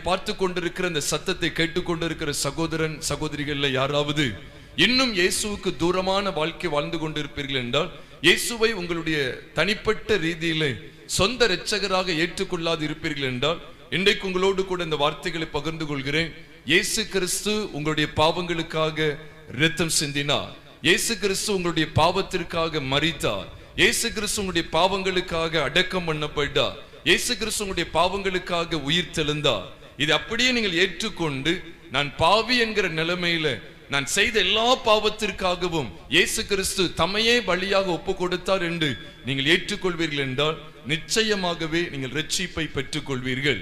பார்த்து கொண்டிருக்கிற இந்த சத்தத்தை கேட்டுக்கொண்டிருக்கிற சகோதரன் சகோதரிகள்ல யாராவது இன்னும் இயேசுவுக்கு தூரமான வாழ்க்கை வாழ்ந்து கொண்டிருப்பீர்கள் என்றால், இயேசுவை உங்களுடைய தனிப்பட்ட ரீதியிலே சொந்த இரட்சகராக ஏற்றுக்கொள்ளாது இருப்பீர்கள் என்றால், இன்றைக்கு உங்களோடு கூட இந்த வார்த்தைகளை பகிர்ந்து கொள்கிறேன். இயேசு கிறிஸ்து உங்களுடைய பாவங்களுக்காக இரத்தம் சிந்தினார். இயேசு கிறிஸ்து உங்களுடைய பாவத்திற்காக மரித்தார். இயேசு கிறிஸ்து உங்களுடைய பாவங்களுக்காக அடக்கம் பண்ணப்பட்டார். இயேசு கிறிஸ்து உங்களுடைய பாவங்களுக்காக உயிர் தெழுந்தார். இது அப்படியே நீங்கள் ஏற்றுக்கொண்டு, நான் பாவி என்கிற நிலைமையில நான் செய்த எல்லா பாவத்திற்காகவும் இயேசு கிறிஸ்து தம்மையே பலியாக ஒப்பு கொடுத்தார் என்று நீங்கள் ஏற்றுக்கொள்வீர்கள் என்றால், நிச்சயமாகவே நீங்கள் இரட்சிப்பை பெற்றுக் கொள்வீர்கள்.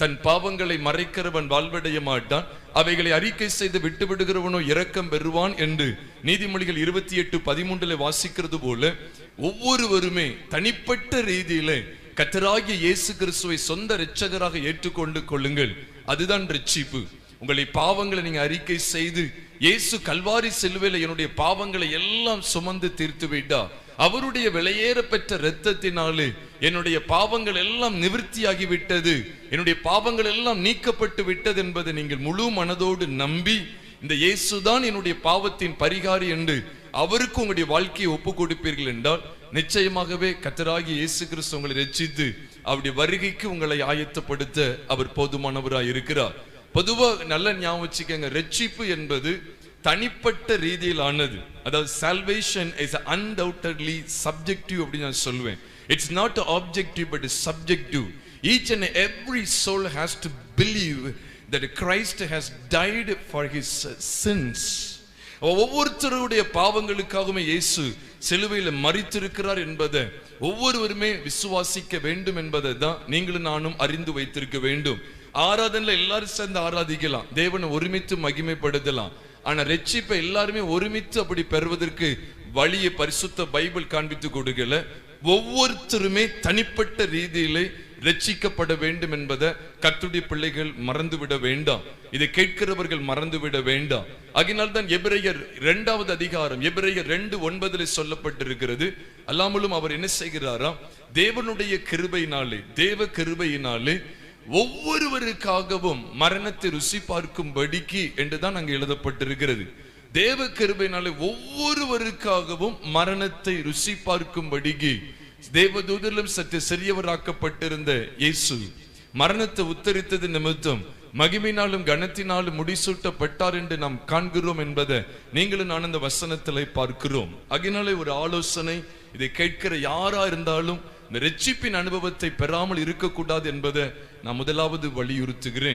தன் பாவங்களை மறைக்கிறவன் வாழ்வடைய மாட்டான், அவைகளை அறிக்கை செய்து விட்டு விடுகிறவனோ இரக்கம் பெறுவான் என்று நீதிமொழிகள் 28:13 வாசிக்கிறது போல, ஒவ்வொருவருமே தனிப்பட்ட ரீதியிலே கர்த்தராகிய இயேசு கிறிஸ்துவை சொந்த இரட்சகராக ஏற்றுக்கொண்டு கொள்ளுங்கள். அதுதான் இரட்சிப்பு. உங்களை பாவங்களை நீங்க அறிக்கை செய்து, இயேசு கல்வாரி சிலுவையில் என்னுடைய பாவங்களை எல்லாம் சுமந்து தீர்த்து விட்டார், அவருடைய விலையேற பெற்ற இரத்தத்தினாலே என்னுடைய பாவங்கள் எல்லாம் நிவர்த்தியாகி விட்டது, என்னுடைய பாவங்கள் எல்லாம் நீக்கப்பட்டு விட்டது என்பதை நீங்கள் முழு மனதோடு நம்பி, இந்த இயேசுதான் என்னுடைய பாவத்தின் பரிகாரி என்று அவருக்கு உங்களுடைய வாழ்க்கையை ஒப்பு கொடுப்பீர்கள் என்றால், நிச்சயமாகவே கர்த்தராகிய இயேசு கிறிஸ்து உங்களை ரட்சித்து அவருடைய வருகைக்கு உங்களை ஆயத்தப்படுத்த அவர் போதுமானவராய் இருக்கிறார். பொதுவாக நல்ல ஞாபகம் வச்சுக்கங்க, ரட்சிப்பு என்பது தனிப்பட்ட ரீதியில் ஆனது. அதாவது salvation is undoubtedly subjective அப்படின்னு நான் சொல்வேன். It's not objective but subjective. Each and every soul has to believe that Christ has died for his sins. ஒவ்வொருத்தருடைய பாவங்களுக்காகவே இயேசு சிலுவையில் மரித்திருக்கிறார் என்பதை ஒவ்வொருவருமே விசுவாசிக்க வேண்டும் என்பதை தான் நீங்களும் நானும் அறிந்து வைத்திருக்க வேண்டும். ஆராதனையில எல்லாரும் சேர்ந்து ஆராதிக்கலாம், தேவனை ஒருமித்து மகிமைப்படுத்தலாம். ஆனா ரட்சிப்பை எல்லாருமே ஒருமித்து அப்படி பெறுவதற்கு வழியை பரிசுத்த பைபிள் காண்பித்து கொடுக்கல. ஒவ்வொருத்தருமே தனிப்பட்ட ரீதியிலே ரட்சிக்கப்பட வேண்டும் என்பதை கர்த்தருடைய பிள்ளைகள் மறந்துவிட வேண்டாம். இதை கேட்கிறவர்கள் மறந்துவிட வேண்டாம். அதனால்தான் எபிரேயர் 2வது அதிகாரம் எபிரேயர் 2:9 சொல்லப்பட்டிருக்கிறது. அல்லாமலும் அவர் என்ன செய்கிறாராம், தேவனுடைய கிருபையினாலே, தேவ கிருபையினாலே ஒவ்வொருவருக்காகவும் மரணத்தை ருசி பார்க்கும்படிக்கு என்றுதான் அங்கு எழுதப்பட்டிருக்கிறது. தேவ கிருபையினாலே ஒவ்வொருவருக்காகவும் மரணத்தை ருசி பார்க்கும்படிக்கு தேவதூதரிலும் சற்று சிறியவராக்கப்பட்டிருந்த இயேசு மரணத்தை உத்தரித்தது நிமித்தம் மகிமையினாலும் கனத்தினாலும் முடிசூட்டப்பட்டார் என்று நாம் காண்கிறோம் என்பதை நீங்களும் நான் இந்த வசனத்திலே பார்க்கிறோம். அதனாலே ஒரு ஆலோசனை, இதை கேட்கிற யாரா இருந்தாலும் இந்த ரட்சிப்பின் அனுபவத்தை பெறாமல் இருக்கக்கூடாது என்பதை நான் முதலாவது வலியுறுத்துகிறேன்.